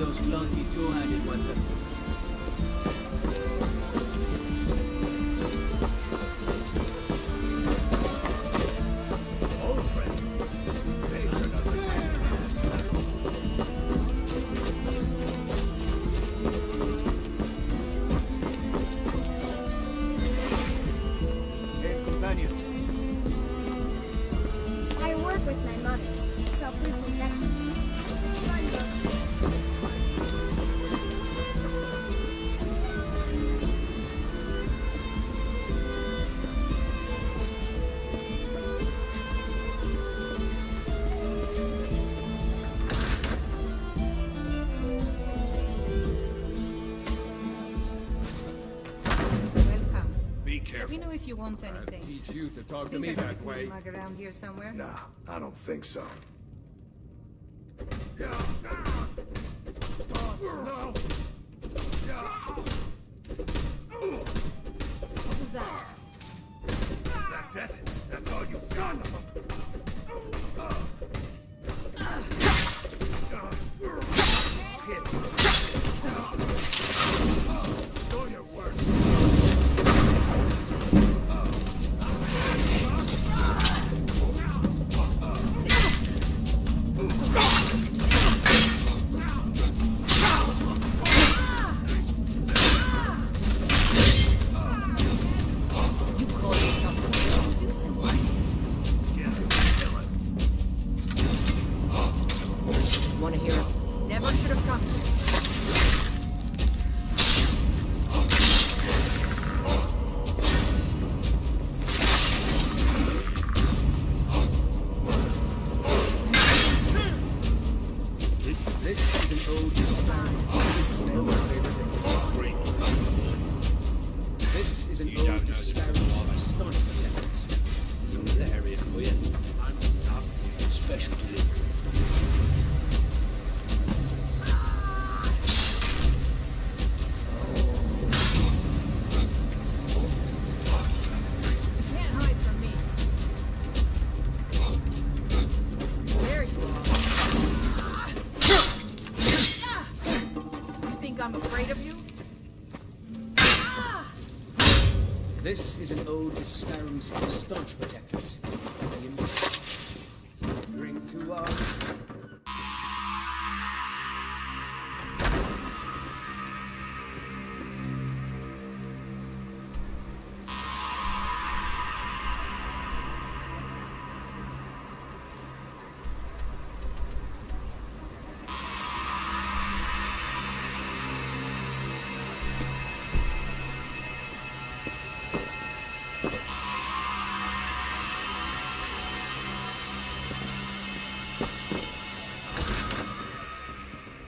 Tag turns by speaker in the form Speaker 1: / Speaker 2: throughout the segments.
Speaker 1: those clunky two-handed weapons. Old friend. Make another Hey, companion.
Speaker 2: I work with my mother. Sell fruits and vegetables. Fun book.
Speaker 3: Welcome.
Speaker 4: Be
Speaker 3: Let me
Speaker 4: careful.
Speaker 3: know if you want anything.
Speaker 4: Teach you to talk to
Speaker 3: Think
Speaker 4: me
Speaker 3: I
Speaker 4: that
Speaker 3: can
Speaker 4: way.
Speaker 3: mug around here somewhere?
Speaker 5: Nah, I don't think so.
Speaker 4: No.
Speaker 3: What was that?
Speaker 5: That's it? That's all you got?
Speaker 4: Do your work.
Speaker 3: You call yourself a do something. Wanna hear it? Never should have come here.
Speaker 1: This is an ode to Skyrim. This is my favorite thing. This is an ode to Skyrim's staunch protectors.
Speaker 6: There is for you. I'm up. Special delivery.
Speaker 3: You can't hide from me. There you are. You think I'm afraid of you?
Speaker 1: This is an ode to Skyrim's staunch protectors. Drink to our...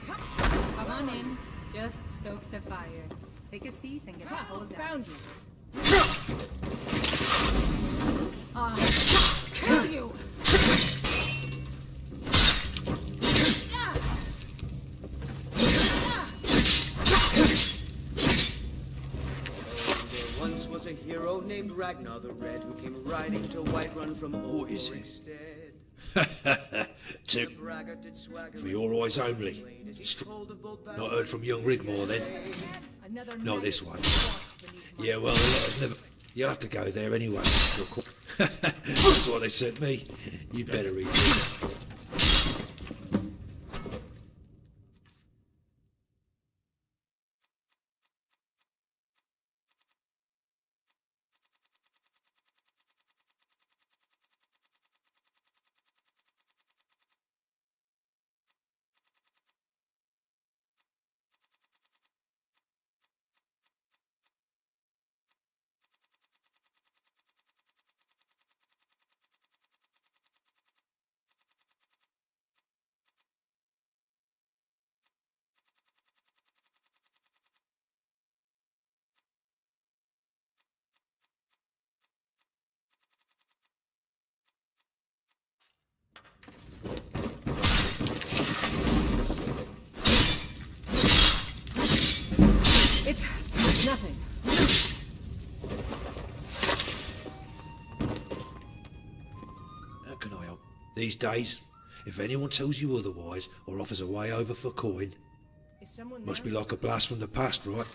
Speaker 3: Come on in. Just stoke the fire. Take a seat and get the whole down. Found you. Kill you!
Speaker 1: There once was a hero named Ragnar the Red who came riding to Whiterun from
Speaker 6: What is it?
Speaker 1: Instead.
Speaker 6: Two. For your eyes only. Not heard from young Rigmore then?
Speaker 3: Another
Speaker 6: Not
Speaker 3: man
Speaker 6: this one.
Speaker 3: beneath my
Speaker 6: Yeah, well, let's never... You'll have to go there anyway. That's what they sent me. You better read this.
Speaker 3: It's nothing.
Speaker 6: How can I help? These days, if anyone tells you otherwise or offers a way over for coin,
Speaker 1: Is someone
Speaker 6: Must be
Speaker 1: there?
Speaker 6: like a blast from the past, right?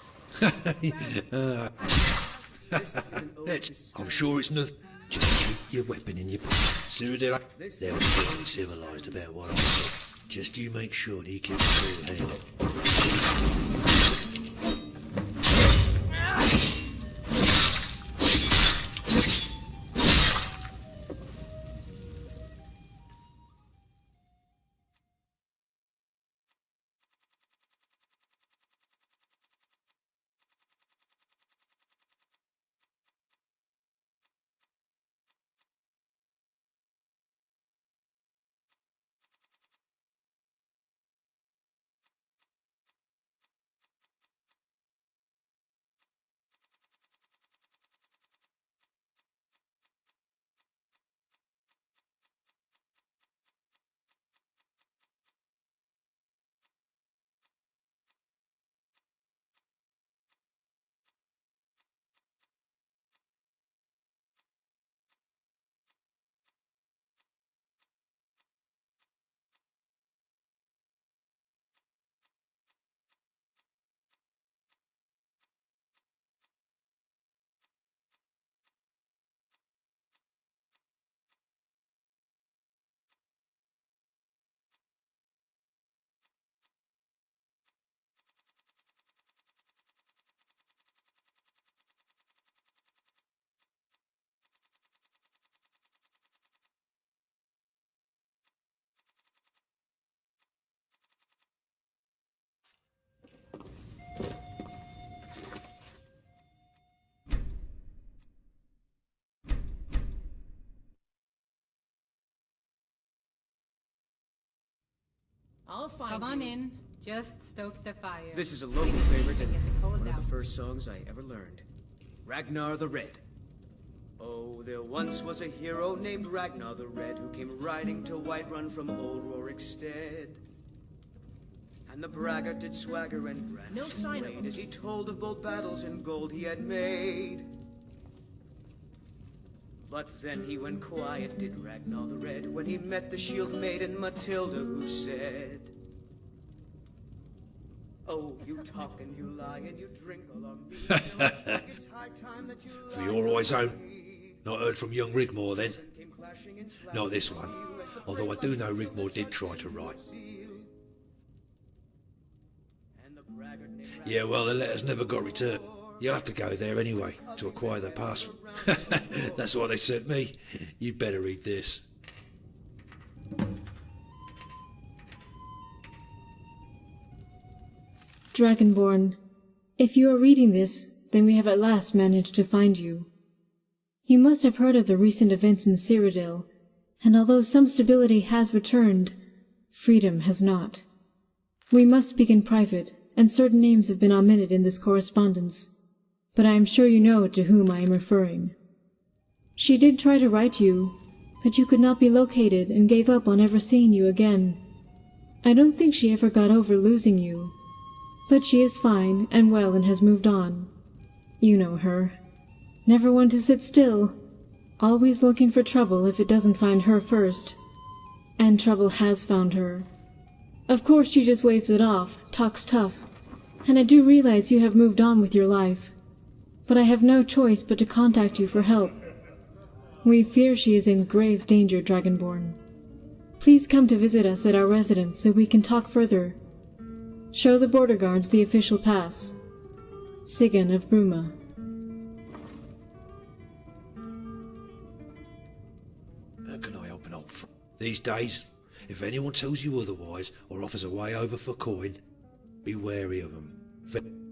Speaker 1: This is an ode to
Speaker 6: I'm
Speaker 1: Skyrim
Speaker 6: sure it's
Speaker 1: SE.
Speaker 6: nothing. Just keep your weapon in your pocket. Cyrodiil, there was nothing civilized about what I said. Just you make sure that you keep a cool head.
Speaker 1: I'll find
Speaker 3: Come
Speaker 1: you.
Speaker 3: on in. Just stoke the fire.
Speaker 1: This is a local
Speaker 3: Take seat
Speaker 1: favorite and
Speaker 3: get the cold
Speaker 1: one of
Speaker 3: out.
Speaker 1: the first songs I ever learned. Ragnar the Red. Oh, there once was a hero named Ragnar the Red who came riding to Whiterun from old Rorikstead. And the braggart did swagger and brandish
Speaker 7: No sign of
Speaker 1: blade
Speaker 7: him.
Speaker 1: as he told of bold battles and gold he had made. But then he went quiet, did Ragnar the Red, when he met the shield maiden Matilda, who said, "Oh, you talk and you lie and you drink all our mead. It's high time that you
Speaker 6: For
Speaker 1: lie
Speaker 6: your eyes
Speaker 1: and
Speaker 6: own. Not heard from young Rigmore then.
Speaker 1: came clashing and slashing
Speaker 6: Not this
Speaker 1: the
Speaker 6: one.
Speaker 1: steel as the
Speaker 6: Although I
Speaker 1: brave
Speaker 6: do know
Speaker 1: Matilda
Speaker 6: Rigmore did
Speaker 1: touched
Speaker 6: try to
Speaker 1: the
Speaker 6: write.
Speaker 1: seal. And the braggart named
Speaker 6: Yeah, well, the letters never got returned. You'll have to go there anyway to acquire the pass. That's what they sent me. You'd better read this.
Speaker 8: Dragonborn, if you are reading this, then we have at last managed to find you. You must have heard of the recent events in Cyrodiil, and although some stability has returned, freedom has not. We must speak in private, and certain names have been omitted in this correspondence, but I am sure you know to whom I am referring. She did try to write you, but you could not be located and gave up on ever seeing you again. I don't think she ever got over losing you, but she is fine and well and has moved on. You know her. Never one to sit still. Always looking for trouble if it doesn't find her first. And trouble has found her. Of course she just waves it off, talks tough. And I do realize you have moved on with your life. But I have no choice but to contact you for help. We fear she is in grave danger, Dragonborn. Please come to visit us at our residence so we can talk further. Show the border guards the official pass. Sigyn of Bruma.
Speaker 6: How can I help an old friend? These days, if anyone tells you otherwise or offers a way over for coin, be wary of them.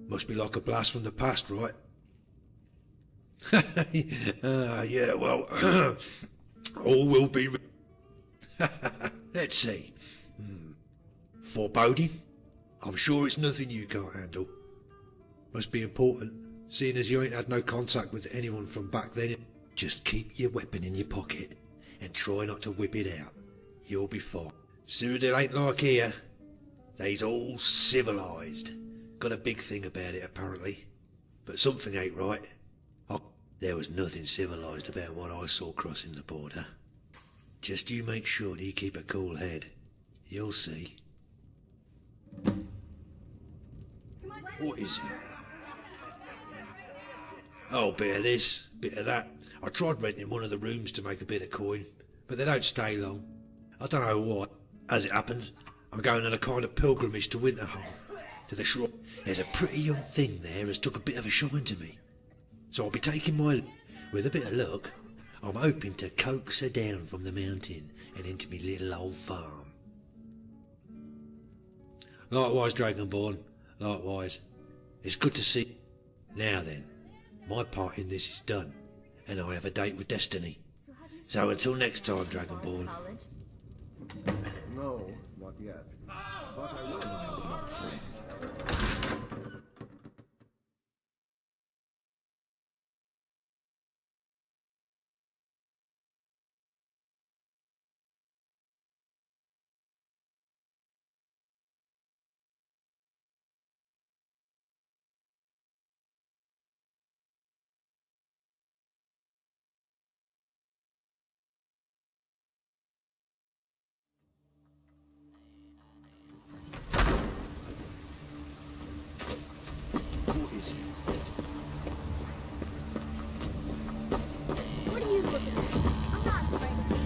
Speaker 6: Must be like a blast from the past, right? Yeah, well, all will be... Let's see. Foreboding? I'm sure it's nothing you can't handle. Must be important, seeing as you ain't had no contact with anyone from back then. Just keep your weapon in your pocket and try not to whip it out. You'll be fine. Cyrodiil ain't like here. They's all civilised. Got a big thing about it, apparently. But something ain't right. There was nothing civilised about what I saw crossing the border. Just you make sure that you keep a cool head. You'll see. What is it? Oh, bit of this, bit of that. I tried renting one of the rooms to make a bit of coin, but they don't stay long. I don't know why. As it happens, I'm going on a kind of pilgrimage to Winterhold, to the shrine. There's a pretty young thing there has took a bit of a shine to me. So I'll be taking my... With a bit of luck, I'm hoping to coax her down from the mountain and into me little old farm. Likewise, Dragonborn, likewise. It's good to see you. Now then, my part in this is done, and I have a date with Destiny. So until next time, Dragonborn.
Speaker 2: College?
Speaker 4: No, not yet. But I will know my friend.
Speaker 6: What is it?
Speaker 2: What are you looking at? I'm not afraid of you.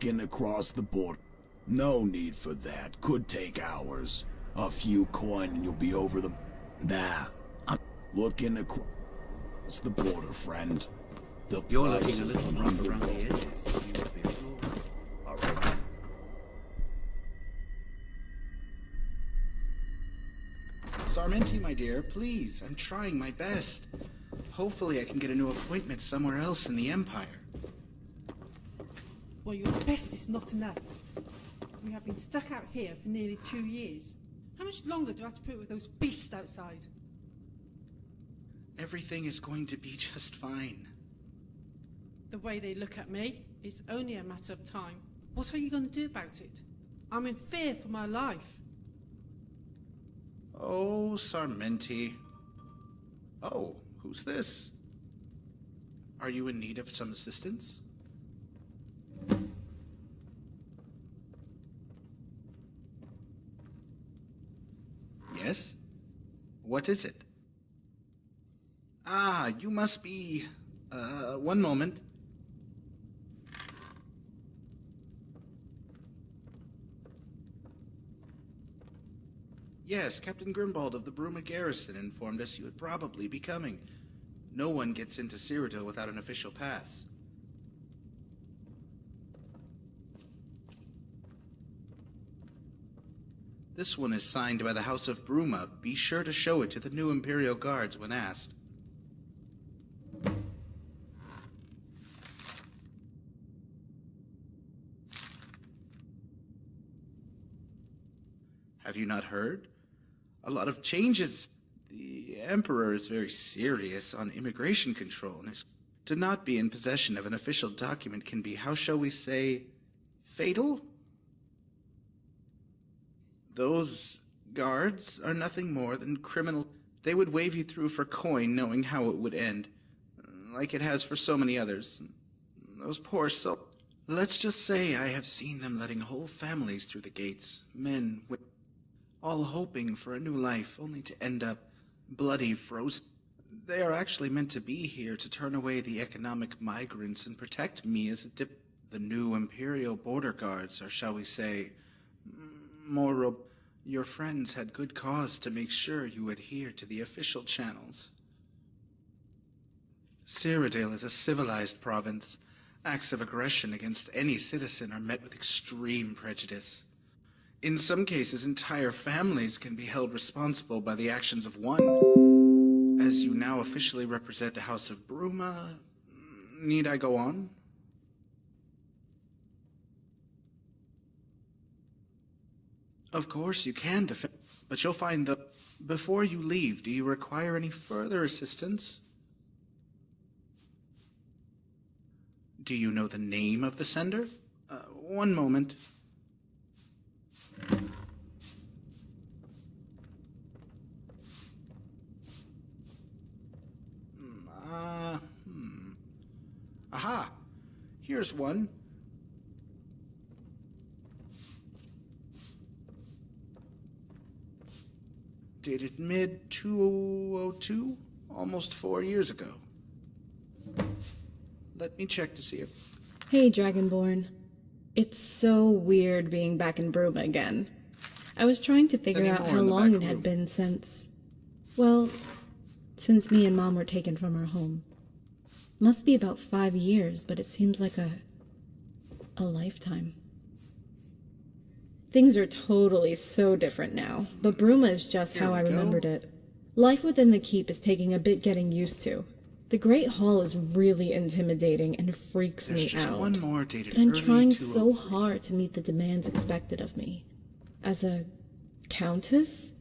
Speaker 7: Looking across the board. No need for that. Could take hours. A few coin and you'll be over the... Nah. I'm looking across the border, friend.
Speaker 1: You're looking a little rough around the edges.
Speaker 5: All right.
Speaker 9: Sarmenti, my dear, please. I'm trying my best. Hopefully I can get a new appointment somewhere else in the Empire.
Speaker 10: Well, your best is not enough. We have been stuck out here for nearly 2 years. How much longer do I have to put with those beasts outside?
Speaker 9: Everything is going to be just fine.
Speaker 10: The way they look at me, it's only a matter of time. What are you going to do about it? I'm in fear for my life.
Speaker 9: Oh, Sarmenti. Oh, who's this? Are you in need of some assistance? Yes? What is it? Ah, you must be... one moment. Yes, Captain Grimbald of the Bruma Garrison informed us you would probably be coming. No one gets into Cyrodiil without an official pass. This one is signed by the House of Bruma. Be sure to show it to the new Imperial Guards when asked. Have you not heard? A lot of changes. The Emperor is very serious on immigration control, and to not be in possession of an official document can be, how shall we say, fatal? Those guards are nothing more than criminals. They would wave you through for coin knowing how it would end, like it has for so many others. Those poor souls. Let's just say I have seen them letting whole families through the gates, men, women, all hoping for a new life, only to end up bloody frozen. They are actually meant to be here to turn away the economic migrants and protect me as a The new Imperial border guards are, shall we say, more Your friends had good cause to make sure you adhere to the official channels. Cyrodiil is a civilized province. Acts of aggression against any citizen are met with extreme prejudice. In some cases, entire families can be held responsible by the actions of one. As you now officially represent the House of Bruma, need I go on? Of course you can defend, but you'll find that before you leave, do you require any further assistance? Do you know the name of the sender? One moment. Aha! Here's one. Dated mid-2002, almost 4 years ago. Let me check to see if...
Speaker 11: Hey, Dragonborn. It's so weird being back in Bruma again. I was trying to figure out how long it had been since... Well, since me and Mom were taken from our home. Must be about 5 years, but it seems like a lifetime. Things are totally so different now, but Bruma is just how I remembered it. Life within the keep is taking a bit getting used to. The Great Hall is really intimidating and freaks me out.
Speaker 9: One more dated
Speaker 11: but I'm trying so hard to meet the demands expected of me. As a countess?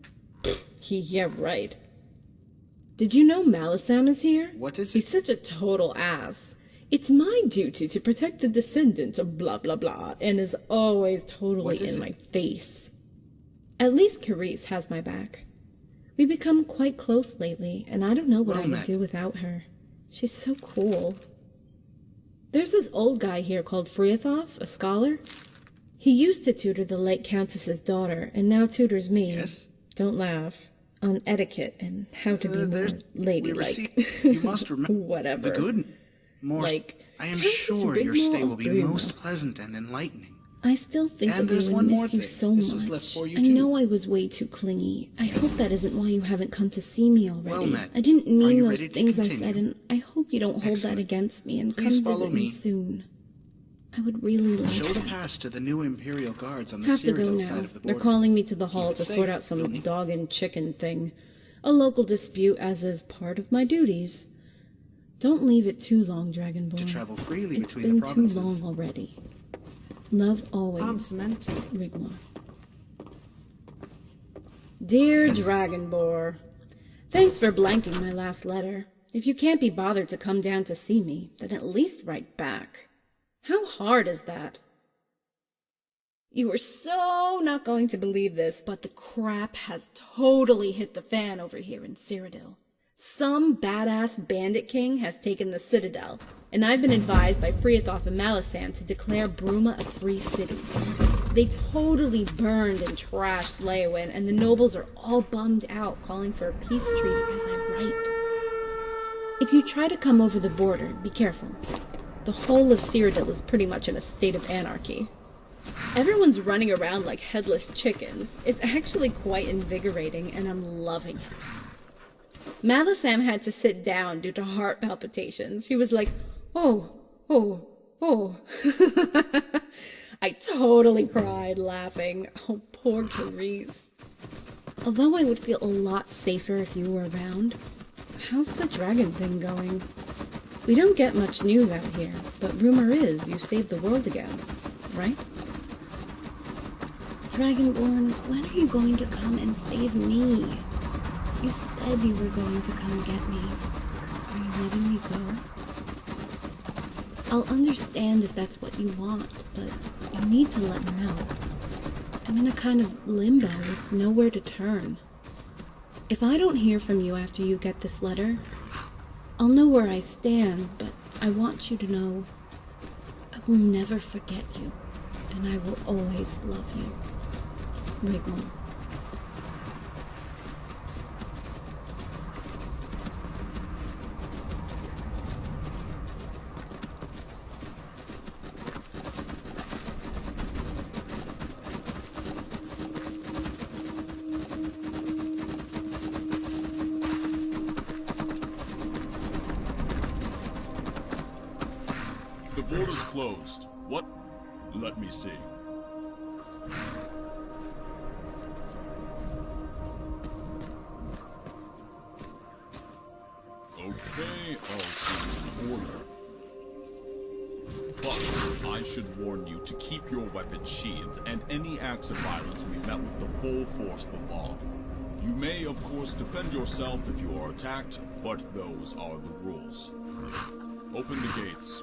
Speaker 11: Yeah, right. Did you know Malisam is here?
Speaker 9: What is it?
Speaker 11: He's such a total ass. It's my duty to protect the descendants of blah blah blah, and is always totally in my face. At least Carice has my back. We've become quite close lately, and I don't know what I would do without her. She's so cool. There's this old guy here called Friathoff, a scholar. He used to tutor the late Countess's daughter, and now tutors me.
Speaker 9: Yes?
Speaker 11: Don't laugh. On etiquette and how to be more ladylike.
Speaker 9: You must remember
Speaker 11: whatever.
Speaker 9: the good. More.
Speaker 11: Like,
Speaker 9: I am
Speaker 11: Countess
Speaker 9: sure your
Speaker 11: Rigmor
Speaker 9: stay will
Speaker 11: of
Speaker 9: be
Speaker 11: Bruma.
Speaker 9: most pleasant and enlightening.
Speaker 11: I still think
Speaker 9: And
Speaker 11: of
Speaker 9: there's
Speaker 11: you
Speaker 9: one
Speaker 11: and
Speaker 9: more
Speaker 11: miss you
Speaker 9: thing.
Speaker 11: so
Speaker 9: This
Speaker 11: much.
Speaker 9: was left for you
Speaker 11: I
Speaker 9: too.
Speaker 11: know I was way too clingy. I hope that isn't why you haven't come to see me already.
Speaker 9: Well met.
Speaker 11: I didn't
Speaker 9: Are
Speaker 11: mean
Speaker 9: you
Speaker 11: those
Speaker 9: ready to
Speaker 11: things I
Speaker 9: continue?
Speaker 11: said, and I hope you don't hold that
Speaker 9: Excellent.
Speaker 11: against me and
Speaker 9: Please
Speaker 11: come
Speaker 9: follow
Speaker 11: visit me
Speaker 9: me.
Speaker 11: soon. I would really like
Speaker 9: Show the
Speaker 11: that.
Speaker 9: pass to the new Imperial Guards on the
Speaker 11: Have to go
Speaker 9: Cyrodiil
Speaker 11: now.
Speaker 9: side of the
Speaker 11: They're
Speaker 9: border.
Speaker 11: calling me to the hall
Speaker 9: Keep
Speaker 11: to
Speaker 9: it
Speaker 11: sort
Speaker 9: safe,
Speaker 11: out some
Speaker 9: Billy.
Speaker 11: dog and chicken thing. A local dispute, as is part of my duties. Don't leave it too long, Dragonborn.
Speaker 9: To travel freely
Speaker 11: It's
Speaker 9: between
Speaker 11: been
Speaker 9: the provinces.
Speaker 11: too long already. Love always,
Speaker 10: I'm cemented.
Speaker 11: Rigmor. Dear Dragonborn, thanks for blanking my last letter. If you can't be bothered to come down to see me, then at least write back. How hard is that? You are so not going to believe this, but the crap has totally hit the fan over here in Cyrodiil. Some badass bandit king has taken the Citadel, and I've been advised by Freathoth and Malisam to declare Bruma a free city. They totally burned and trashed Leyawiin, and the nobles are all bummed out, calling for a peace treaty as I write. If you try to come over the border, be careful. The whole of Cyrodiil is pretty much in a state of anarchy. Everyone's running around like headless chickens. It's actually quite invigorating, and I'm loving it. Malisam had to sit down due to heart palpitations. He was like, oh. I totally cried, laughing. Oh, poor Carice. Although I would feel a lot safer if you were around, how's the dragon thing going? We don't get much news out here, but rumor is you saved the world again, right? Dragonborn, when are you going to come and save me? You said you were going to come get me. Are you letting me go? I'll understand if that's what you want, but you need to let me know. I'm in a kind of limbo with nowhere to turn. If I don't hear from you after you get this letter, I'll know where I stand, but I want you to know I will never forget you, and I will always love you. Rigmor.
Speaker 12: The border's closed. What? Let me see. Okay, all seems in order. But I should warn you to keep your weapon sheathed, and any acts of violence will be met with the full force of the law. You may, of course, defend yourself if you are attacked, but those are the rules. Open the gates.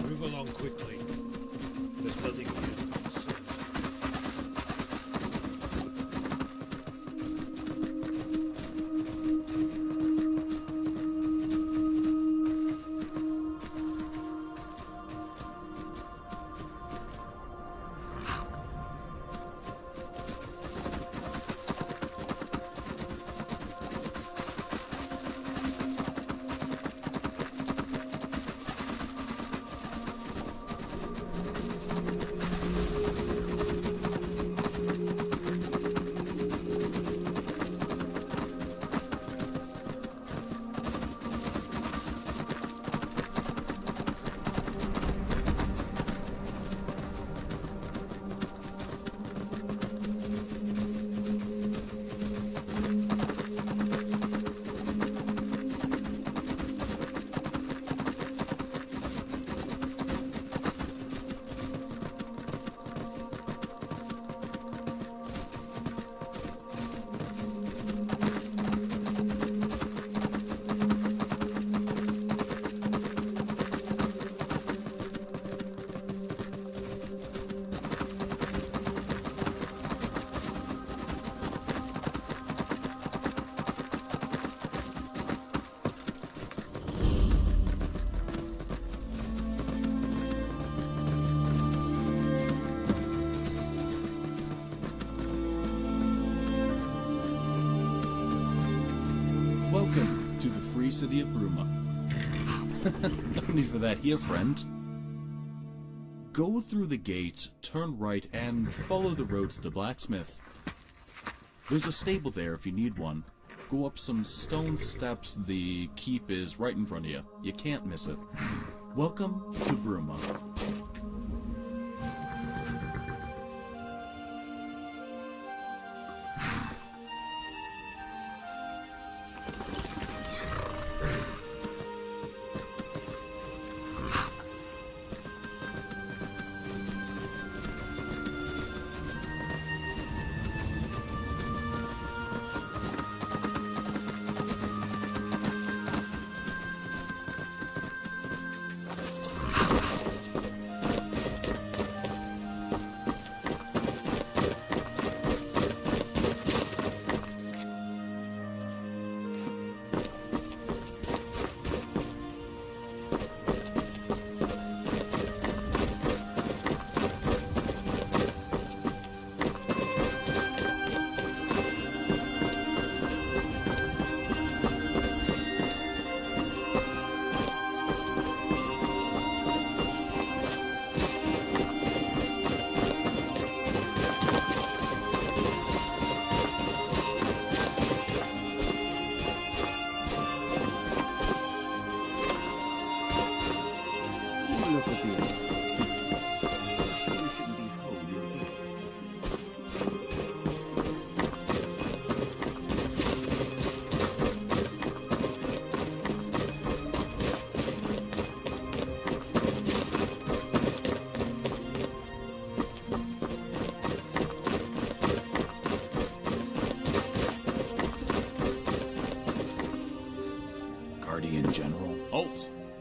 Speaker 6: Move along quickly. There's nothing here.
Speaker 12: Welcome to the free city of Bruma. No need for that here, friend. Go through the gate, turn right, and follow the road to the blacksmith. There's a stable there if you need one. Go up some stone steps, the keep is right in front of you. You can't miss it. Welcome to Bruma.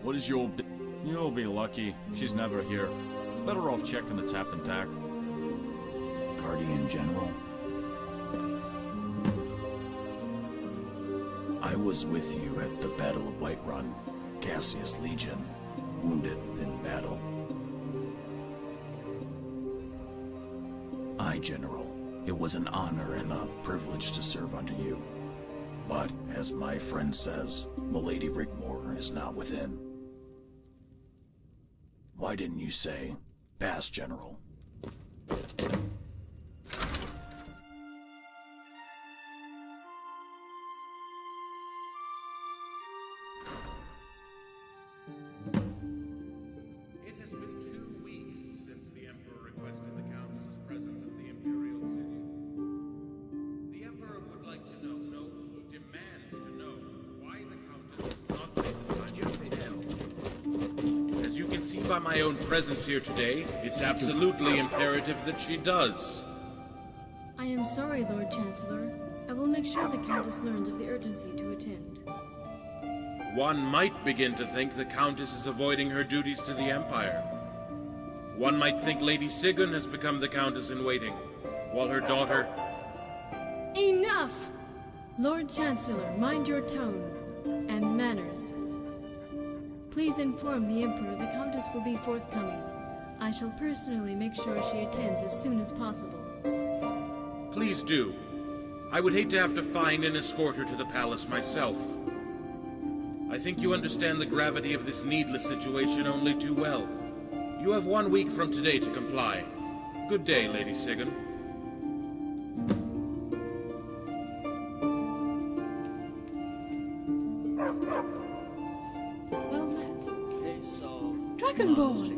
Speaker 12: What is your... You'll be lucky. She's never here. Better off checking the tap and tack.
Speaker 7: Guardian General? I was with you at the Battle of Whiterun, Cassius Legion, wounded in battle. Aye, General. It was an honor and a privilege to serve under you. But, as my friend says, Milady Rigmore is not within. Why didn't you say, pass, General?
Speaker 5: It has been 2 weeks since the Emperor requested the Countess's presence at the Imperial City. The Emperor would like to know, no, he demands to know, why the Countess is not able to jump in hell. As you can see by my own presence here today, it's absolutely imperative that she does.
Speaker 8: I am sorry, Lord Chancellor. I will make sure the Countess learns of the urgency to attend.
Speaker 5: One might begin to think the Countess is avoiding her duties to the Empire. One might think Lady Sigyn has become the Countess-in-waiting, while her daughter...
Speaker 8: Enough! Lord Chancellor, mind your tone and manners. Please inform the Emperor the Countess will be forthcoming. I shall personally make sure she attends as soon as possible.
Speaker 5: Please do. I would hate to have to find and escort her to the palace myself. I think you understand the gravity of this needless situation only too well. You have 1 week from today to comply. Good day, Lady Sigyn.
Speaker 13: Well met. Dragonborn!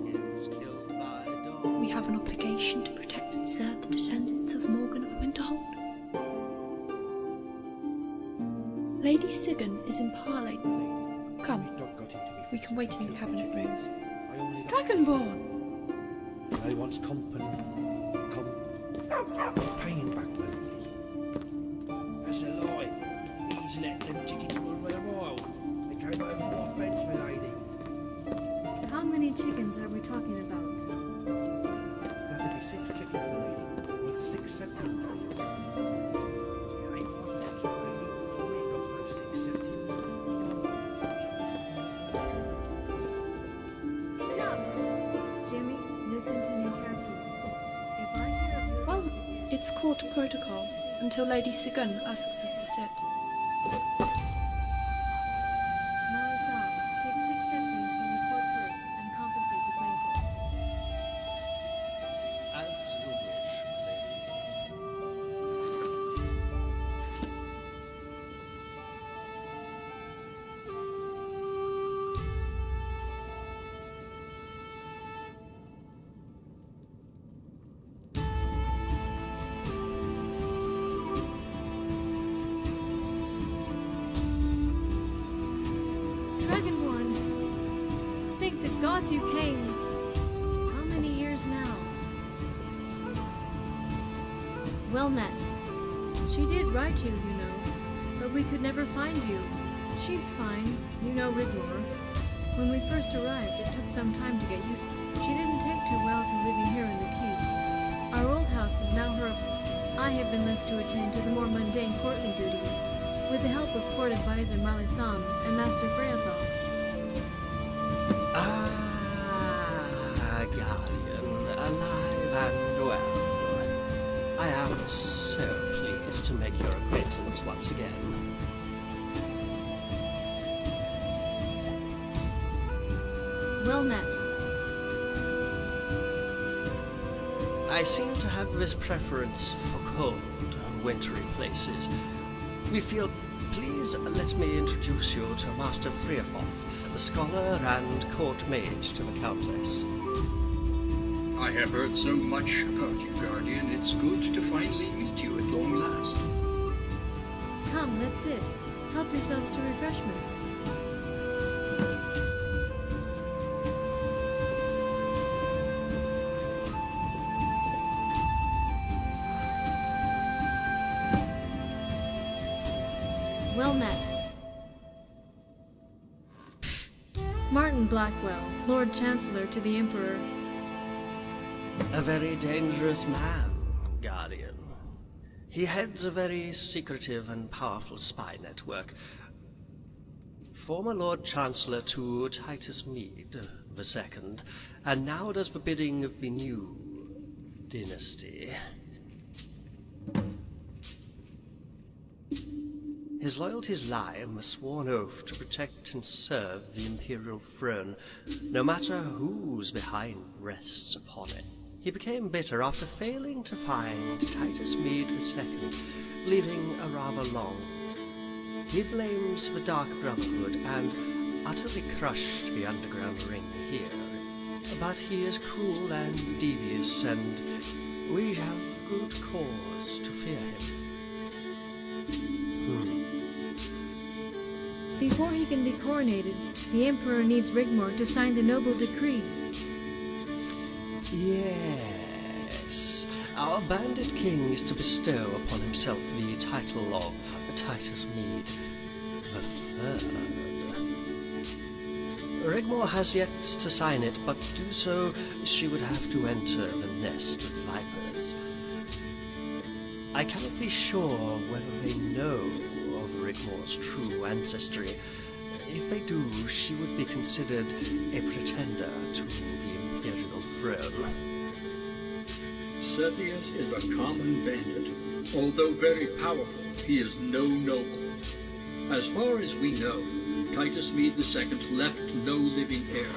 Speaker 13: We have an obligation to protect and serve the descendants of Morgan of Winterhold. Lady Sigyn is in parley. Come, we can wait in the cabinet room. Dragonborn!
Speaker 6: I wants company. Paying back, my lady. That's a lie. He's let them chickens run their wild. They came over my fence, my lady.
Speaker 8: How many chickens are we talking about?
Speaker 6: That'd be 6 chickens, my lady, with 6 septums, please. It ain't my fence, my lady. We ain't got those 6 septums.
Speaker 8: Enough! Jimmy, listen to me carefully. If I hear of your...
Speaker 13: Well, it's court protocol until Lady Sigyn asks us to sit.
Speaker 8: since you came. How many years now? Well met. She did write you, you know, but we could never find you. She's fine, you know Rigmore. When we first arrived, it took some time to get used. She didn't take too well to living here in the keep. Our old house is now her. I have been left to attend to the more mundane courtly duties, with the help of court advisor Malisam and Master Freyathal.
Speaker 14: Guardian, alive and well. I am so pleased to make your acquaintance once again.
Speaker 8: Well met.
Speaker 14: I seem to have this preference for cold, wintry places. We feel... Please let me introduce you to Master Freyathal, a scholar and court mage to the Countess.
Speaker 15: I have heard so much about you, Guardian. It's good to finally meet you at long last.
Speaker 8: Come, let's sit. Help yourselves to refreshments. Well met. Martin Blackwell, Lord Chancellor to the Emperor.
Speaker 14: A very dangerous man, Guardian. He heads a very secretive and powerful spy network. Former Lord Chancellor to Titus Meade II, and now does the bidding of the new dynasty. His loyalties lie in the sworn oath to protect and serve the imperial throne, no matter whose behind rests upon it. He became bitter after failing to find Titus Meade II, leaving a rather long. He blames the Dark Brotherhood and utterly crushed the underground ring here. But he is cruel and devious, and we have good cause to fear him.
Speaker 8: Before he can be coronated, the Emperor needs Rigmore to sign the noble decree.
Speaker 14: Yes, our bandit king is to bestow upon himself the title of Titus Meade III. Rigmore has yet to sign it, but to do so, she would have to enter the nest of vipers. I cannot be sure whether they know of Rigmore's true ancestry. If they do, she would be considered a pretender to the imperial throne.
Speaker 15: Cepheus is a common bandit. Although very powerful, he is no noble. As far as we know, Titus Meade II left no living heir.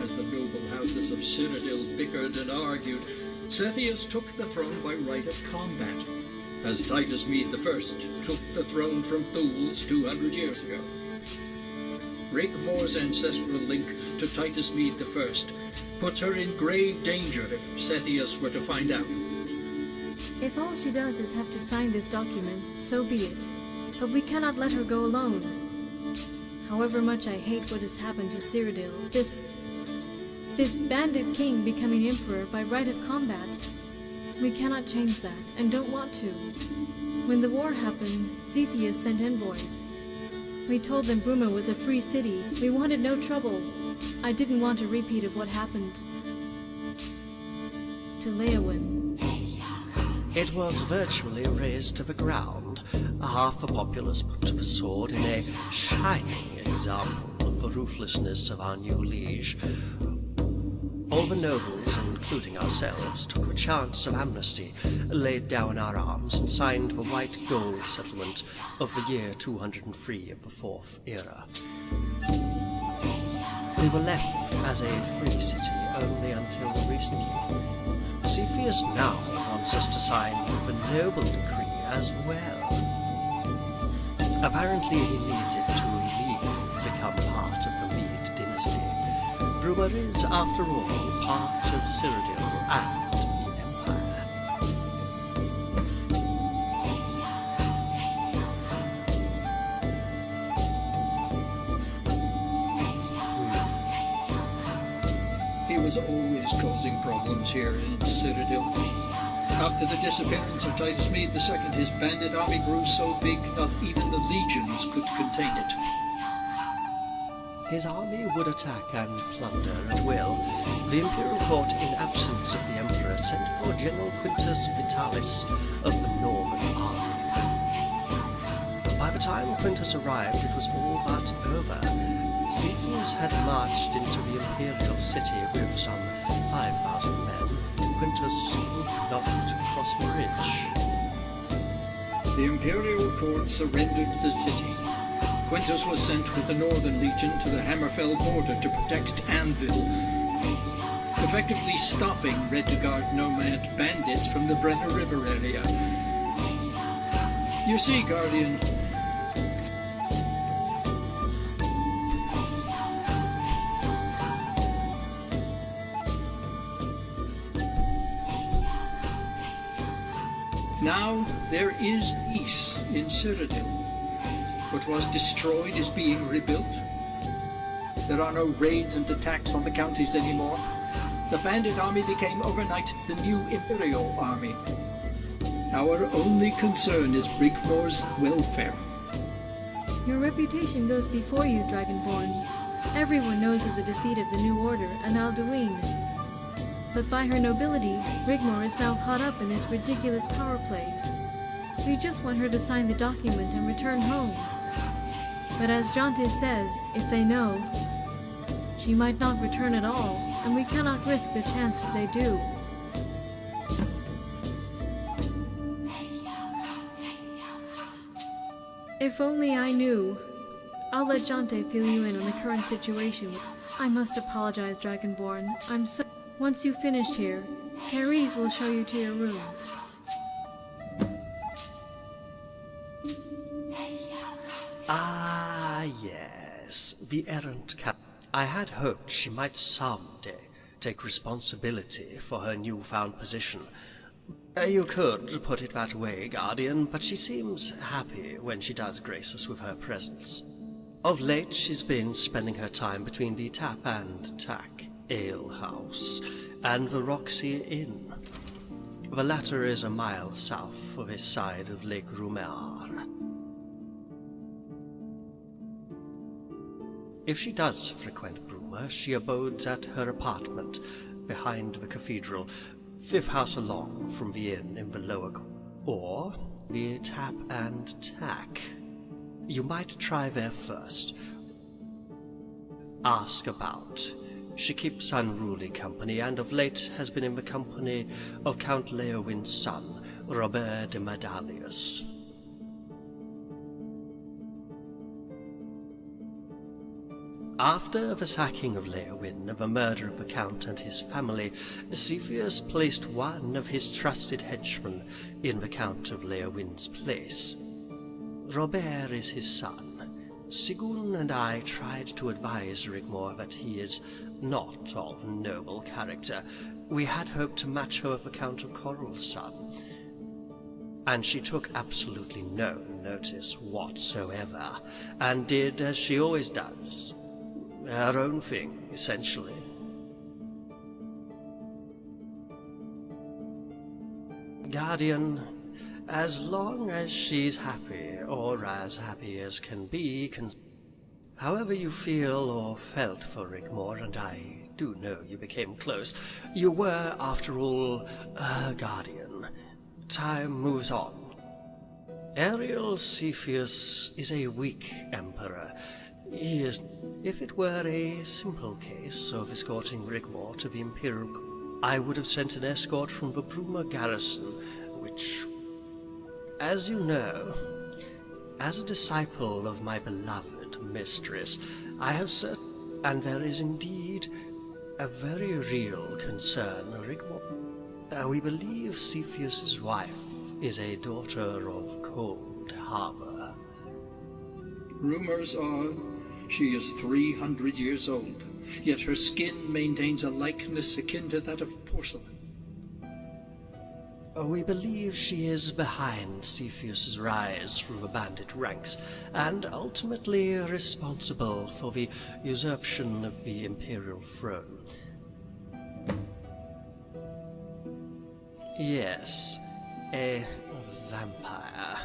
Speaker 15: As the noble houses of Cyrodiil bickered and argued, Cepheus took the throne by right of combat, as Titus Meade I took the throne from Thules 200 years ago. Rigmore's ancestral link to Titus Meade I puts her in grave danger if Cepheus were to find out.
Speaker 8: If all she does is have to sign this document, so be it. But we cannot let her go alone. However much I hate what has happened to Cyrodiil, this bandit king becoming emperor by right of combat, we cannot change that, and don't want to. When the war happened, Cepheus sent envoys. We told them Bruma was a free city. We wanted no trouble. I didn't want a repeat of what happened to Leowyn.
Speaker 14: It was virtually razed to the ground. Half the populace put to the sword in a shining example of the ruthlessness of our new liege. All the nobles, including ourselves, took a chance of amnesty, laid down our arms, and signed the white gold settlement of the year 203 of the Fourth Era. We were left as a free city only until recently. Cepheus now wants us to sign the noble decree as well. Apparently he needs it to legally become part of the Meade dynasty. Bruma is, after all, part of Cyrodiil and the Empire.
Speaker 15: was always causing problems here in Cyrodiil. After the disappearance of Titus Mede II, his bandit army grew so big not even the legions could contain it.
Speaker 14: His army would attack and plunder at will. The Imperial Court, in absence of the Emperor, sent for General Quintus Vitalis of the Northern Army. By the time Quintus arrived, it was all but over. Cepheus had marched into the Imperial city with some 5,000 men. Quintus would not cross the bridge.
Speaker 15: The Imperial Court surrendered the city. Quintus was sent with the Northern Legion to the Hammerfell border to protect Anvil, effectively stopping Red-Guard nomad bandits from the Brenner River area. You see, Guardian, now there is peace in Cyrodiil. What was destroyed is being rebuilt. There are no raids and attacks on the counties anymore. The bandit army became overnight the new Imperial army. Our only concern is Rigmore's welfare.
Speaker 8: Your reputation goes before you, Dragonborn. Everyone knows of the defeat of the New Order and Alduin. But by her nobility, Rigmore is now caught up in this ridiculous power play. We just want her to sign the document and return home. But as Jonte says, if they know, she might not return at all, and we cannot risk the chance that they do. If only I knew. I'll let Jonte fill you in on the current situation. I must apologize, Dragonborn. I'm so... Once you've finished here, Carice will show you to your room.
Speaker 14: Ah, yes, the errant cap. I had hoped she might someday take responsibility for her newfound position. You could put it that way, Guardian, but she seems happy when she does grace us with her presence. Of late, she's been spending her time between the Tap and Tack Ale House and the Roxy Inn. The latter is a mile south of this side of Lake Rumer. If she does frequent Brumer, she abodes at her apartment behind the cathedral, 5th house along from the inn in the lower or the Tap and Tack. You might try there first. Ask about. She keeps unruly company, and of late has been in the company of Count Leowin's son, Robert de Madalius. After the sacking of Leowin and the murder of the Count and his family, Cepheus placed one of his trusted henchmen in the Count of Leowin's place. Robert is his son. Sigun and I tried to advise Rigmore that he is not of noble character. We had hoped to match her with the Count of Coral's son, and she took absolutely no notice whatsoever, and did as she always does. Her own thing, essentially. Guardian, as long as she's happy, or as happy as can be, however you feel or felt for Rigmore, and I do know you became close, you were, after all, a guardian. Time moves on. Ariel Cepheus is a weak emperor. He is... If it were a simple case of escorting Rigmore to the Imperial, I would have sent an escort from the Brumer garrison, which, as you know, as a disciple of my beloved mistress, I have certain, and there is indeed a very real concern, Rigmore. We believe Cepheus's wife is a daughter of Cold Harbor.
Speaker 15: Rumors are she is 300 years old, yet her skin maintains a likeness akin to that of porcelain.
Speaker 14: We believe she is behind Cepheus's rise through the bandit ranks, and ultimately responsible for the usurpation of the Imperial throne. Yes, a vampire.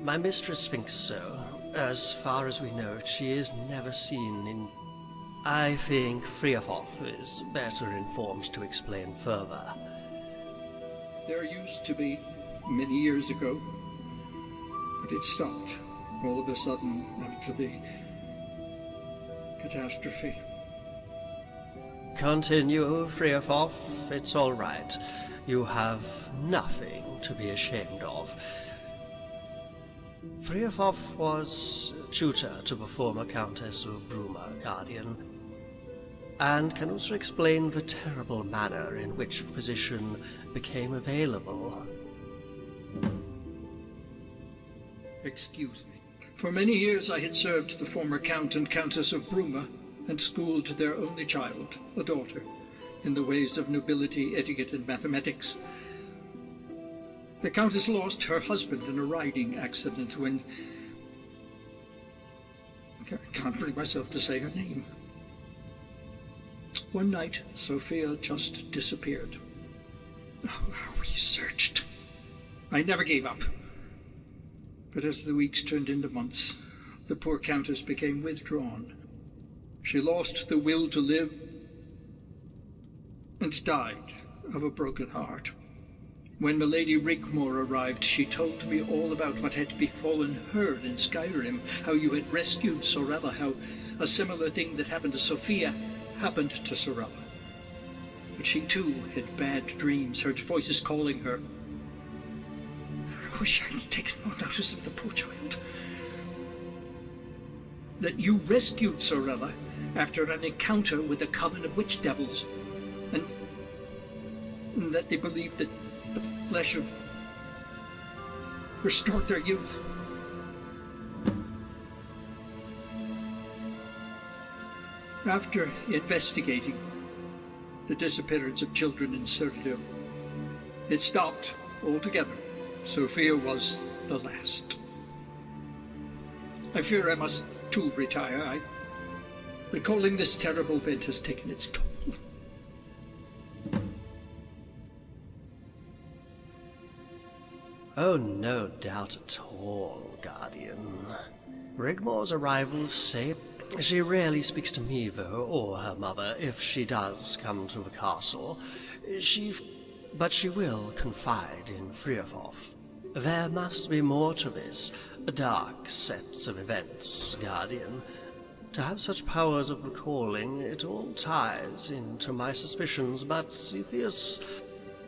Speaker 14: My mistress thinks so. As far as we know, she is never seen in... I think Friafov is better informed to explain further.
Speaker 15: There used to be, many years ago, but it stopped all of a sudden after the catastrophe.
Speaker 14: Continue, Friafov. It's all right. You have nothing to be ashamed of. Friafov was tutor to the former Countess of Bruma, Guardian, and can also explain the terrible manner in which the position became available.
Speaker 15: Excuse me. For many years I had served the former Count and Countess of Bruma and schooled their only child, a daughter, in the ways of nobility, etiquette, and mathematics. The Countess lost her husband in a riding accident when... I can't bring myself to say her name. One night, Sophia just disappeared. Oh, we searched. I never gave up. But as the weeks turned into months, the poor Countess became withdrawn. She lost the will to live and died of a broken heart. When Milady Rigmore arrived, she told me all about what had befallen her in Skyrim, how you had rescued Sorella, how a similar thing that happened to Sophia happened to Sorella. But she too had bad dreams, heard voices calling her. I wish I had taken more notice of the poor child. That you rescued Sorella after an encounter with a coven of witch devils, and that they believed that the flesh of restored their youth. After investigating the disappearance of children in Cyrodiil, it stopped altogether. Sophia was the last. I fear I must too retire. Recalling this terrible event has taken its toll.
Speaker 14: Oh, no doubt at all, Guardian. Rigmore's arrival safe. She rarely speaks to me, though, or her mother, if she does come to the castle. But she will confide in Friafov. There must be more to this. A dark set of events, Guardian. To have such powers of recalling, it all ties into my suspicions, but Cepheus...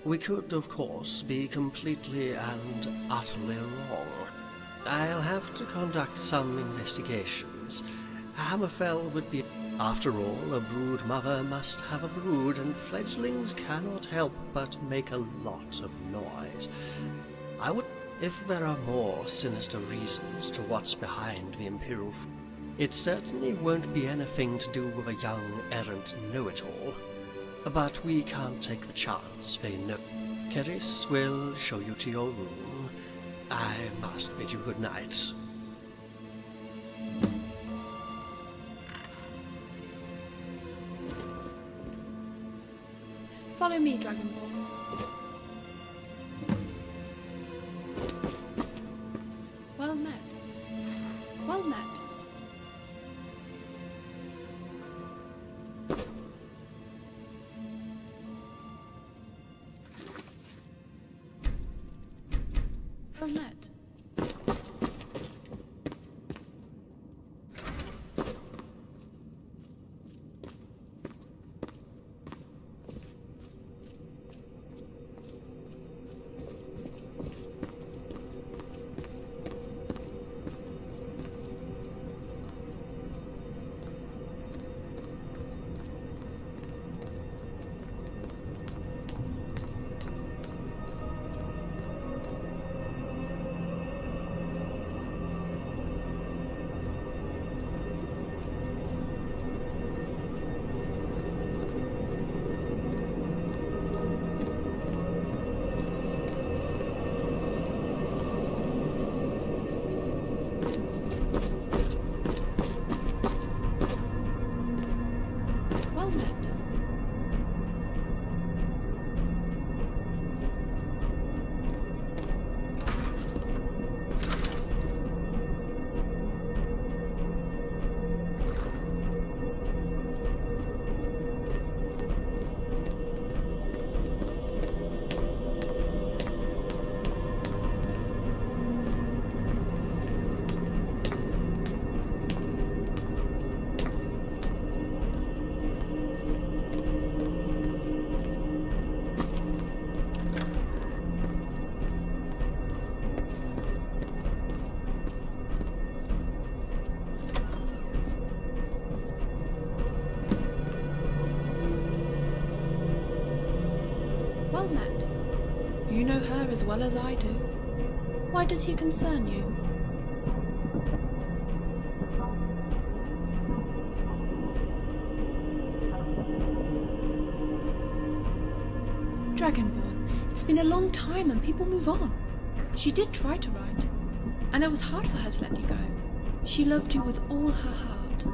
Speaker 14: We could, of course, be completely and utterly wrong. I'll have to conduct some investigations. Hammerfell would be... After all, a brood mother must have a brood, and fledglings cannot help but make a lot of noise. I would... If there are more sinister reasons to what's behind the Imperial... It certainly won't be anything to do with a young, errant know-it-all. But we can't take the chance, they know. Keris will show you to your room. I must bid you good night.
Speaker 13: Follow me, Dragonborn. Well met. Well met. Well met. as well as I do. Why does he concern you? Dragonborn, it's been a long time and people move on. She did try to write, and it was hard for her to let you go. She loved you with all her heart.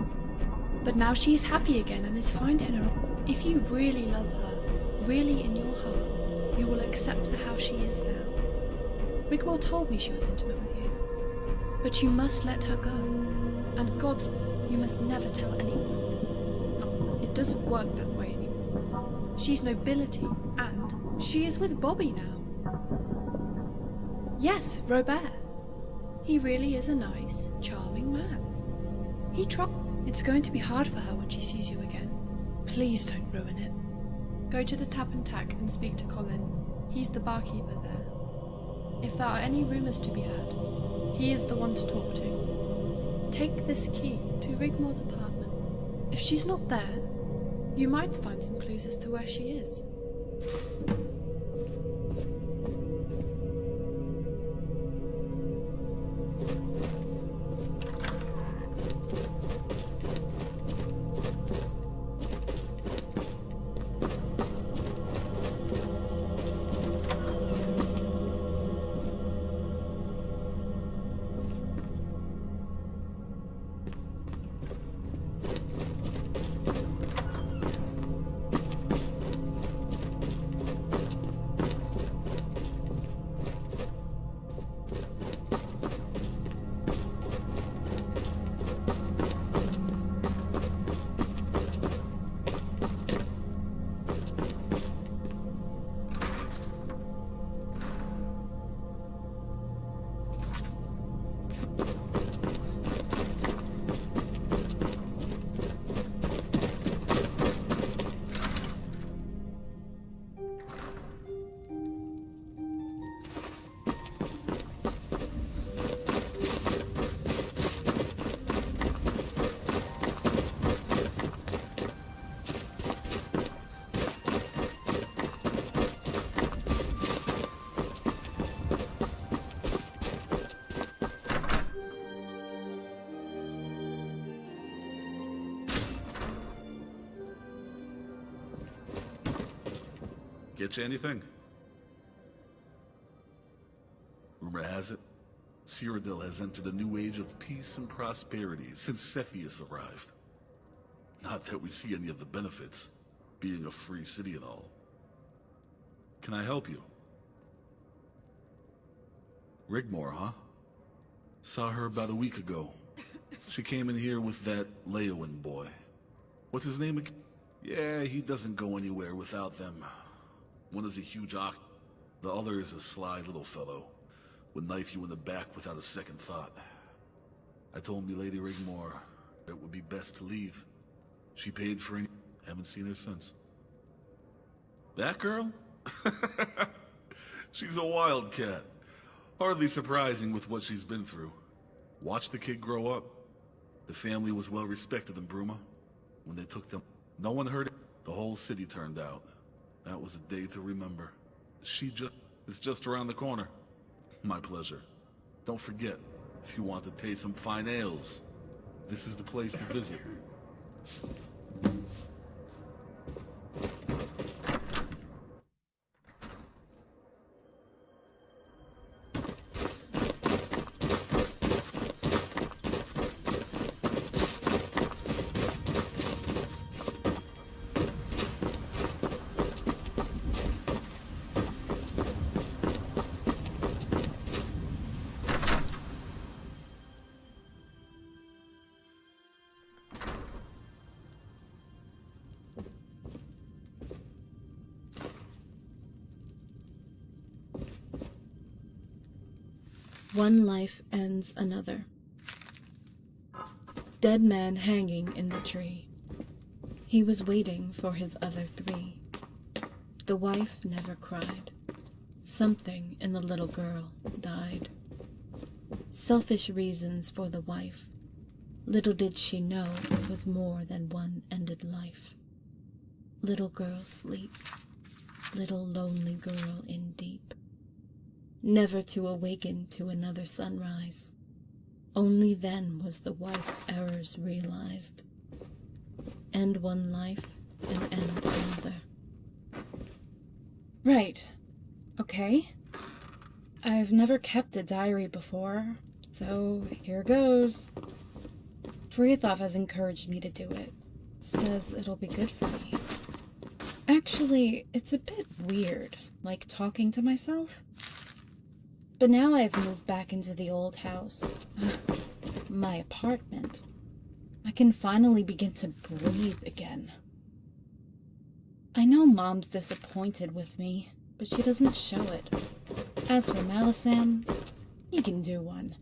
Speaker 13: But now she is happy again and is finding her. If you really love her, really in your heart, you will accept her how she is now. Rigmor told me she was intimate with you. But you must let her go. And God's, you must never tell anyone. It doesn't work that way anymore. She's nobility, and she is with Bobby now. Yes, Robert. He really is a nice, charming man. He tried. It's going to be hard for her when she sees you again. Please don't ruin it. Go to the Tap and Tack and speak to Colin. He's the barkeeper there. If there are any rumours to be heard, he is the one to talk to. Take this key to Rigmor's apartment. If she's not there, you might find some clues as to where she is.
Speaker 16: Get you anything? Rumor has it, Cyrodiil has entered a new age of peace and prosperity since Cepheus arrived. Not that we see any of the benefits, being a free city and all. Can I help you? Rigmor, huh? Saw her about a week ago. She came in here with that Leowin boy. What's his name again? Yeah, he doesn't go anywhere without them. One is a huge ox, the other is a sly little fellow. Would knife you in the back without a second thought. I told me Lady Rigmor it would be best to leave. She paid for any. Haven't seen her since. That girl? She's a wildcat. Hardly surprising with what she's been through. Watch the kid grow up. The family was well respected in Bruma. When they took them, no one heard it. The whole city turned out. That was a day to remember. It's just around the corner. My pleasure. Don't forget, if you want to taste some fine ales, this is the place to visit.
Speaker 11: One life ends another. Dead man hanging in the tree. He was waiting for his other three. The wife never cried. Something in the little girl died. Selfish reasons for the wife. Little did she know it was more than one ended life. Little girl sleep. Little lonely girl in deep. never to awaken to another sunrise. Only then was the wife's errors realized. End one life and end another.
Speaker 17: Right. Okay. I've never kept a diary before, so here goes. Frithov has encouraged me to do it. Says it'll be good for me. Actually, it's a bit weird, like talking to myself. But now I've moved back into the old house, my apartment. I can finally begin to breathe again. I know Mom's disappointed with me, but she doesn't show it. As for Malisam, he can do one.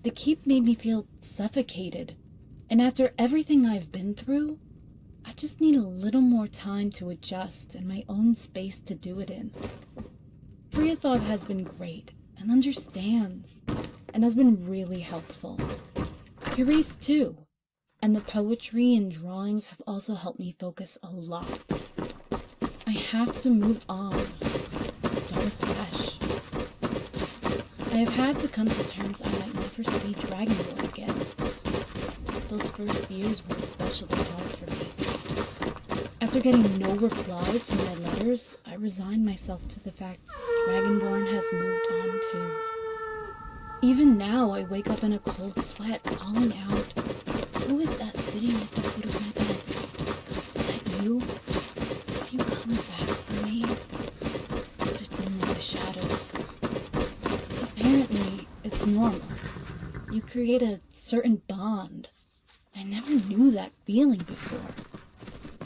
Speaker 17: The keep made me feel suffocated, and after everything I've been through, I just need a little more time to adjust and my own space to do it in. Frithov has been great, and understands, and has been really helpful. Carice too, and the poetry and drawings have also helped me focus a lot. I have to move on, start afresh. I have had to come to terms I might never see Dragonborn again. Those first years were especially hard for me. After getting no replies from my letters, I resigned myself to the fact Dragonborn has moved on too. Even now, I wake up in a cold sweat, calling out, "Who is that sitting at the foot of my bed? Is that you? Have you come back for me?" But it's only the shadows. Apparently, it's normal. You create a certain bond. I never knew that feeling before.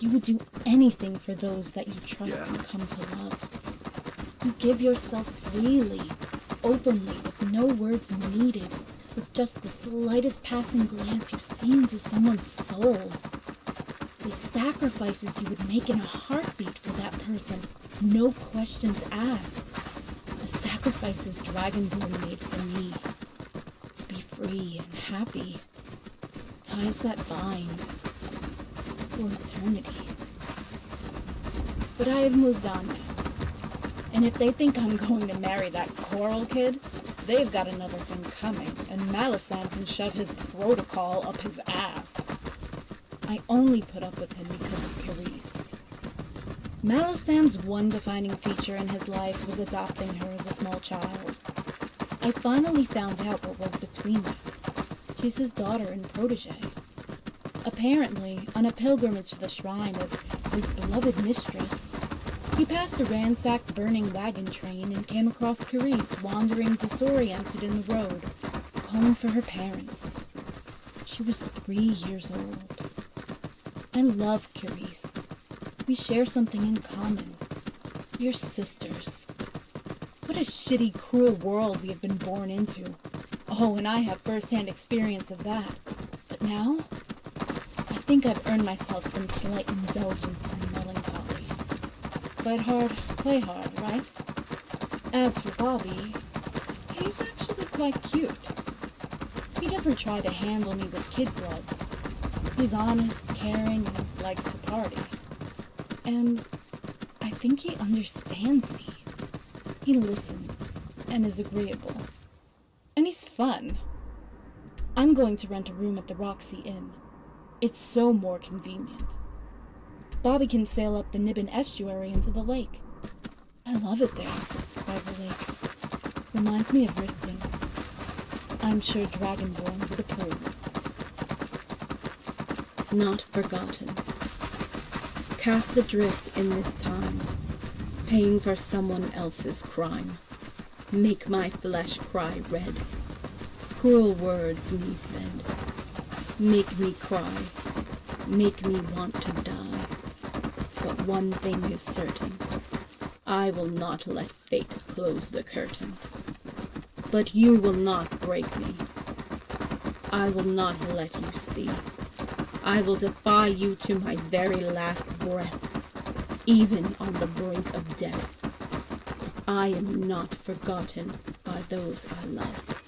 Speaker 17: You would do anything for those that you trust and come to love. You give yourself freely, openly, with no words needed, with just the slightest passing glance you see into someone's soul. The sacrifices you would make in a heartbeat for that person, no questions asked. The sacrifices Dragonborn made for me. To be free and happy. Ties that bind. For eternity. But I have moved on now. And if they think I'm going to marry that Coral kid, they've got another thing coming, and Malisam can shove his protocol up his ass. I only put up with him because of Carice. Malisam's one defining feature in his life was adopting her as a small child. I finally found out what was between them. She's his daughter and protege. Apparently, on a pilgrimage to the shrine of his beloved mistress, he passed a ransacked burning wagon train and came across Carice wandering disoriented in the road, calling for her parents. She was 3 years old. I love Carice. We share something in common. We're sisters. What a shitty, cruel world we have been born into. Oh, and I have first-hand experience of that. But now, I think I've earned myself some slight indulgence in melancholy. Fight hard, play hard, right? As for Bobby, he's actually quite cute. He doesn't try to handle me with kid gloves. He's honest, caring, and likes to party. And I think he understands me. He listens and is agreeable. And he's fun. I'm going to rent a room at the Roxy Inn. It's so more convenient. Bobby can sail up the Nibbin estuary into the lake. I love it there, by the lake. Reminds me of Riften. I'm sure Dragonborn would approve.
Speaker 11: Not forgotten. Cast adrift in this time, paying for someone else's crime. Make my flesh cry red. Cruel words me said. Make me cry. Make me want to die. But one thing is certain. I will not let fate close the curtain. But you will not break me. I will not let you see. I will defy you to my very last breath, even on the brink of death. I am not forgotten by those I love.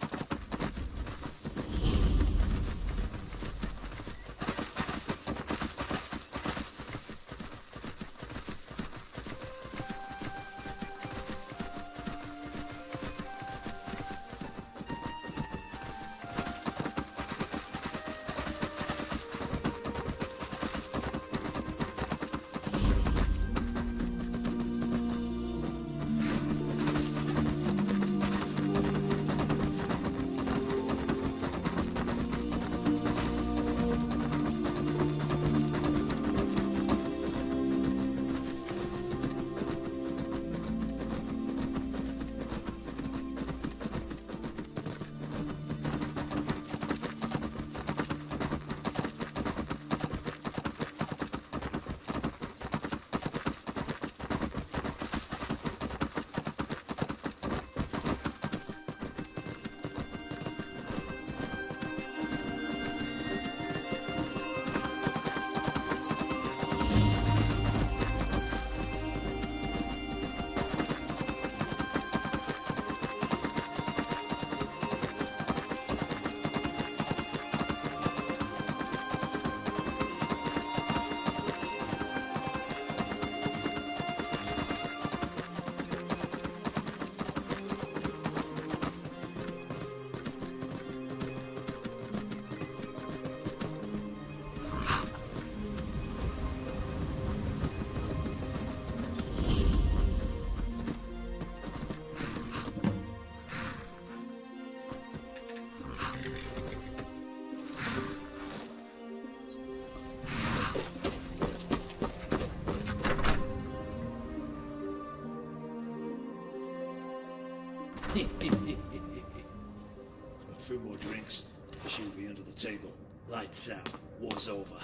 Speaker 6: few more drinks. She'll be under the table. Lights out. War's over.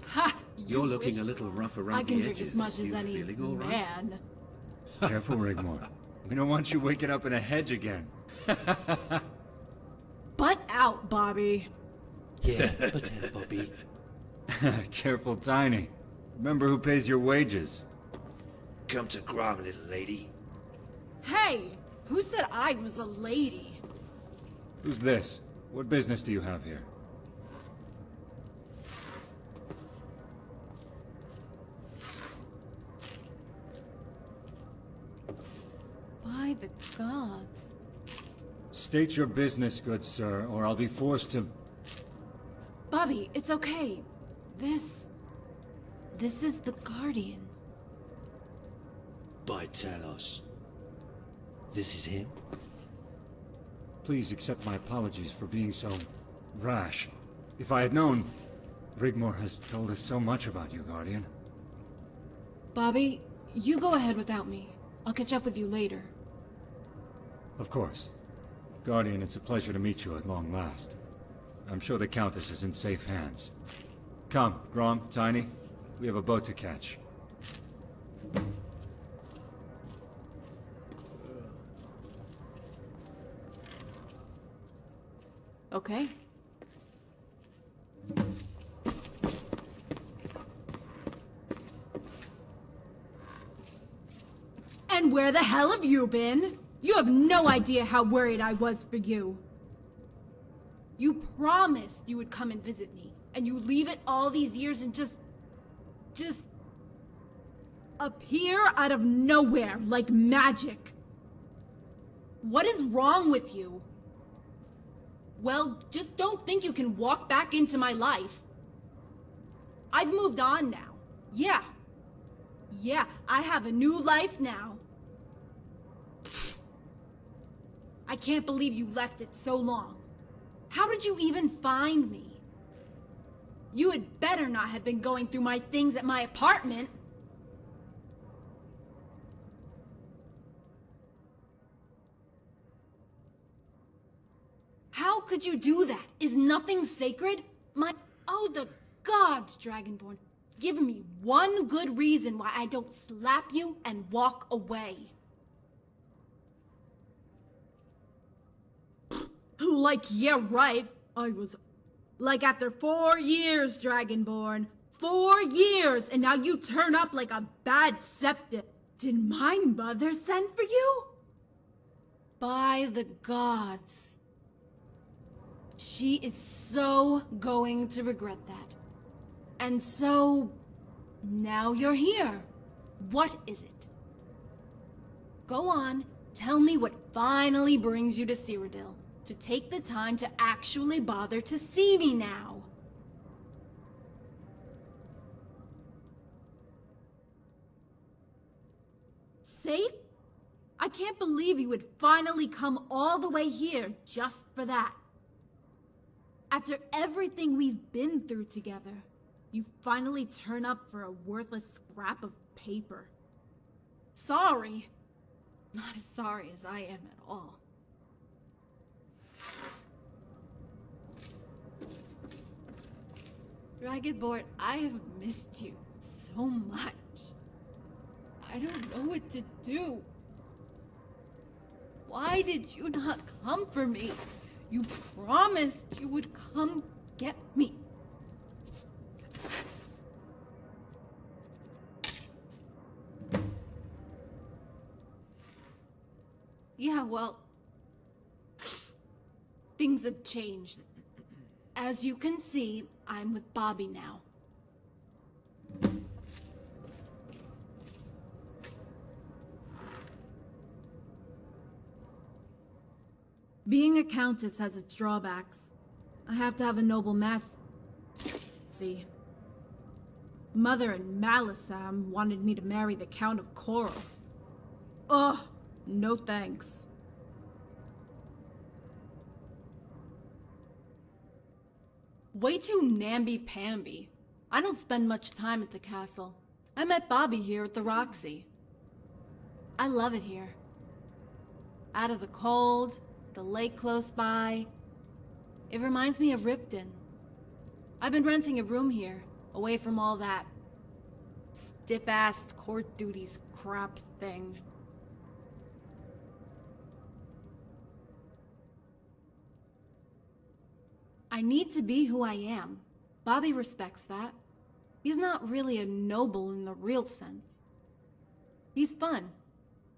Speaker 13: Ha!
Speaker 18: You're looking a little rough around
Speaker 13: I can
Speaker 18: the
Speaker 13: drink
Speaker 18: edges.
Speaker 13: as much as
Speaker 18: You
Speaker 13: any
Speaker 18: feeling all right?
Speaker 13: man.
Speaker 19: Careful, Rigmore. We don't want you waking up in a hedge again.
Speaker 13: Butt out, Bobby.
Speaker 6: Yeah, but Bobby.
Speaker 19: Careful, Tiny. Remember who pays your wages.
Speaker 6: Come to Grom, little lady.
Speaker 13: Hey! Who said I was a lady?
Speaker 19: Who's this? What business do you have here?
Speaker 13: By the gods.
Speaker 19: State your business, good sir, or I'll be forced to...
Speaker 13: Bobby, it's okay. This is the Guardian.
Speaker 6: By Talos. This is him?
Speaker 19: Please accept my apologies for being so rash. If I had known... Rigmore has told us so much about you, Guardian.
Speaker 13: Bobby, you go ahead without me. I'll catch up with you later.
Speaker 19: Of course. Guardian, it's a pleasure to meet you at long last. I'm sure the Countess is in safe hands. Come, Grom, Tiny. We have a boat to catch.
Speaker 13: Okay. And where the hell have you been? You have no idea how worried I was for you. You promised you would come and visit me, and you leave it all these years and just appear out of nowhere like magic. What is wrong with you? Well, just don't think you can walk back into my life. I've moved on now. Yeah. Yeah, I have a new life now. I can't believe you left it so long. How did you even find me? You had better not have been going through my things at my apartment. How could you do that? Is nothing sacred? Oh, the gods, Dragonborn. Give me one good reason why I don't slap you and walk away. Like, yeah, right. I was... Like, after 4 years, Dragonborn. 4 years, and now you turn up like a bad septic. Did my mother send for you? By the gods. She is so going to regret that. And so... now you're here. What is it? Go on, tell me what finally brings you to Cyrodiil. To take the time to actually bother to see me now. Safe? I can't believe you would finally come all the way here just for that. After everything we've been through together, you finally turn up for a worthless scrap of paper. Sorry. Not as sorry as I am at all. Dragonborn, I have missed you so much. I don't know what to do. Why did you not come for me? You promised you would come get me. Yeah, well, things have changed. As you can see, I'm with Bobby now. Being a countess has its drawbacks. I have to have a noble match. See, Mother and Malisam wanted me to marry the Count of Coral. Ugh, no thanks. Way too namby-pamby. I don't spend much time at the castle. I met Bobby here at the Roxy. I love it here.
Speaker 20: Out of the cold, the lake close by. It reminds me of Riften. I've been renting a room here, away from all that stiff-ass court duties crap thing. I need to be who I am. Bobby respects that. He's not really a noble in the real sense. He's fun,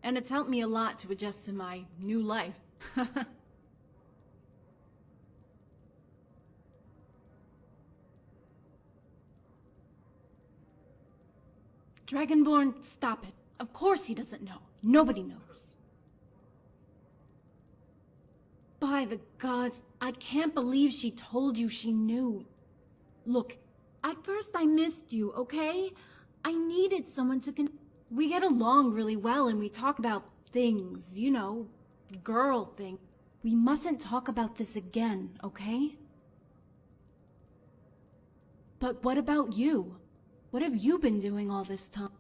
Speaker 20: and it's helped me a lot to adjust to my new life. Dragonborn, stop it. Of course he doesn't know. Nobody knows. By the gods, I can't believe she told you she knew. Look, at first I missed you, okay? I needed someone to We get along really well and we talk about things, you know, girl thing. We mustn't talk about this again, okay? But what about you? What have you been doing all this time?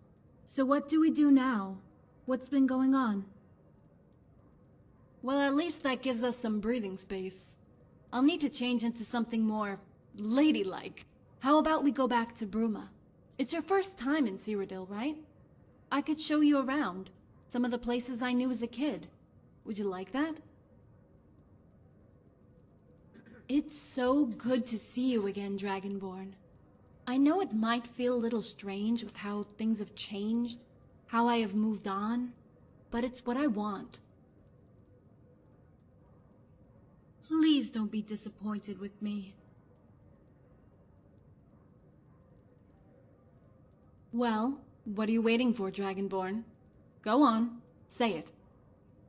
Speaker 21: So what do we do now? What's been going on?
Speaker 20: Well, at least that gives us some breathing space. I'll need to change into something more ladylike. How about we go back to Bruma? It's your first time in Cyrodiil, right? I could show you around. Some of the places I knew as a kid. Would you like that? It's so good to see you again, Dragonborn. I know it might feel a little strange with how things have changed, how I have moved on, but it's what I want.
Speaker 21: Please don't be disappointed with me.
Speaker 20: Well, what are you waiting for, Dragonborn? Go on, say it.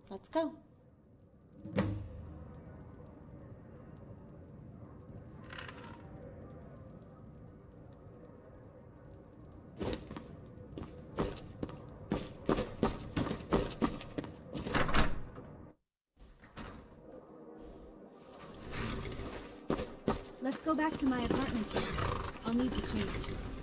Speaker 20: Let's go.
Speaker 21: Let's go back to my apartment first. I'll need to change.